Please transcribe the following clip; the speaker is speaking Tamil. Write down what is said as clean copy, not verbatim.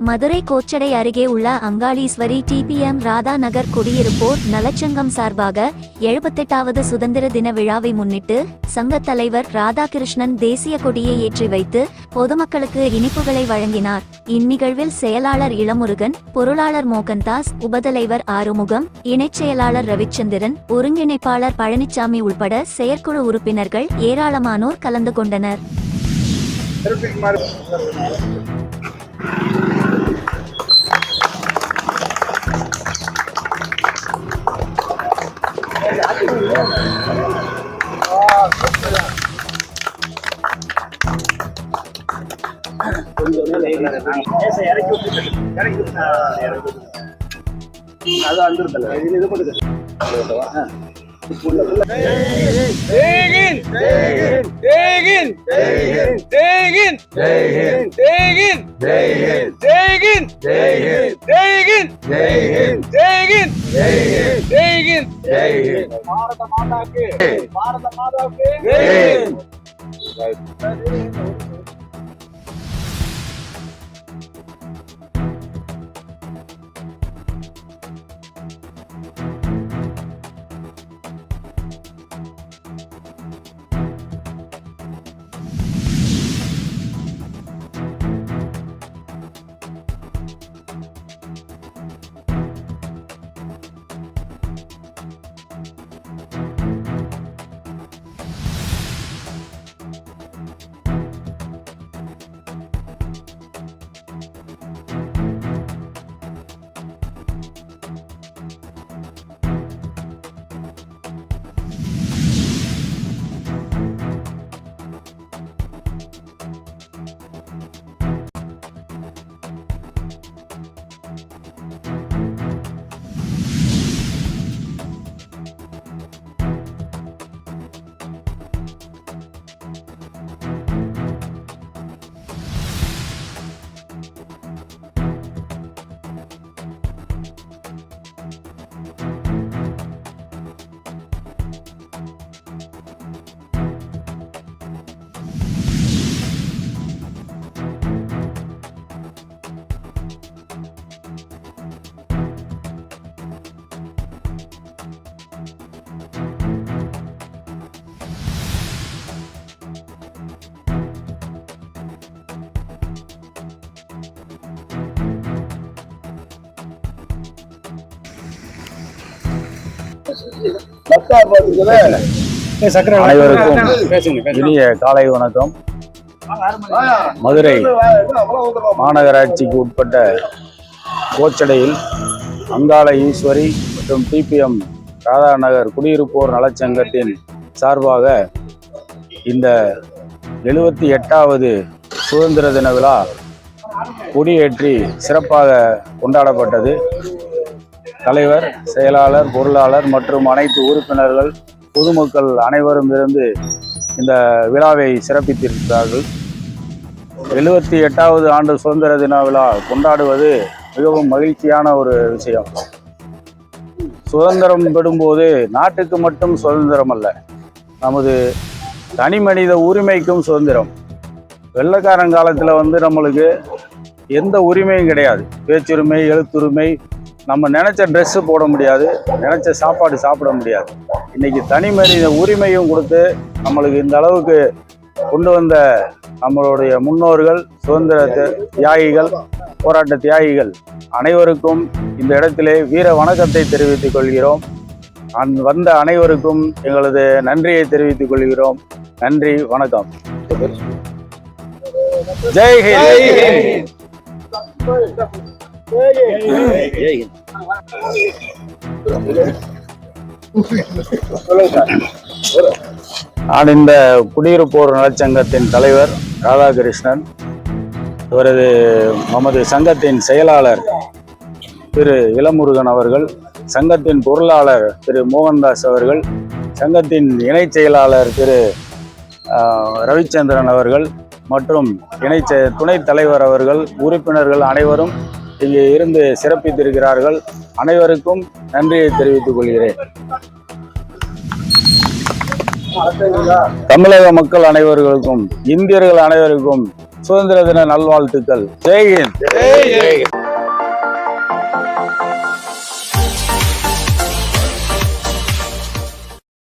மதுரை கோச்சடை அருகே உள்ள அங்காளீஸ்வரி டிபிஎம் ராதா நகர் குடியிருப்போர் நலச்சங்கம் சார்பாக 78வது சுதந்திர தின விழாவை முன்னிட்டு சங்கத் தலைவர் ராதாகிருஷ்ணன் தேசிய கொடியை ஏற்றி வைத்து பொதுமக்களுக்கு இனிப்புகளை வழங்கினார். இந்நிகழ்வில் செயலாளர் இளமுருகன், பொருளாளர் மோகன்தாஸ், உபதலைவர் ஆறுமுகம், இணைச் செயலாளர் ரவிச்சந்திரன், ஒருங்கிணைப்பாளர் பழனிசாமி உள்பட செயற்குழு உறுப்பினர்கள் ஏராளமானோர் கலந்து கொண்டனர். भारत माता के அனைவருக்கும் இனிய காலை வணக்கம். மதுரை மாநகராட்சிக்கு உட்பட்ட கோச்சடையில் அங்காள ஈஸ்வரி மற்றும் டிபிஎம் ராதா நகர் குடியிருப்போர் நலச்சங்கத்தின் சார்பாக இந்த 78வது சுதந்திர தின விழா கொடியேற்றி சிறப்பாக கொண்டாடப்பட்டது. தலைவர், செயலாளர், பொருளாளர் மற்றும் அனைத்து உறுப்பினர்கள், பொதுமக்கள் அனைவரும் இருந்து இந்த விழாவை சிறப்பித்திருக்கிறார்கள். 78வது ஆண்டு சுதந்திர தின விழா கொண்டாடுவது மிகவும் மகிழ்ச்சியான ஒரு விஷயம். சுதந்திரம் பெறும்போது நாட்டுக்கு மட்டும் சுதந்திரம் அல்ல, நமது தனி மனித உரிமைக்கும் சுதந்திரம். வெள்ளைக்காரங்காலத்தில் நம்மளுக்கு எந்த உரிமையும் கிடையாது. பேச்சுரிமை, எழுத்துரிமை, நம்ம நினச்ச ட்ரெஸ்ஸு போட முடியாது, நினச்ச சாப்பாடு சாப்பிட முடியாது. இன்றைக்கி தனி மனித உரிமையும் கொடுத்து நம்மளுக்கு இந்த அளவுக்கு கொண்டு வந்த நம்மளுடைய முன்னோர்கள், சுதந்திர தியாகிகள், போராட்ட தியாகிகள் அனைவருக்கும் இந்த இடத்திலே வீர வணக்கத்தை தெரிவித்துக் கொள்கிறோம். வந்த அனைவருக்கும் எங்களது நன்றியை தெரிவித்துக் கொள்கிறோம். நன்றி, வணக்கம். ஜெய் ஹிந்த். நான் இந்த குடியிருப்போர் நலச்சங்கத்தின் தலைவர் ராதாகிருஷ்ணன். இவரது நமது சங்கத்தின் செயலாளர் திரு இளமுருகன் அவர்கள், சங்கத்தின் பொருளாளர் திரு மோகன்தாஸ் அவர்கள், சங்கத்தின் இணைச் செயலாளர் திரு ரவிச்சந்திரன் அவர்கள் மற்றும் துணைத் தலைவர் அவர்கள், உறுப்பினர்கள் அனைவரும் இங்கே இருந்து சிறப்பித்திருக்கிறார்கள். அனைவருக்கும் நன்றியை தெரிவித்துக் கொள்கிறேன். தமிழக மக்கள் அனைவருக்கும், இந்தியர்கள் அனைவருக்கும் சுதந்திர தின நல்வாழ்த்துக்கள். ஜெய் ஹிந்த்.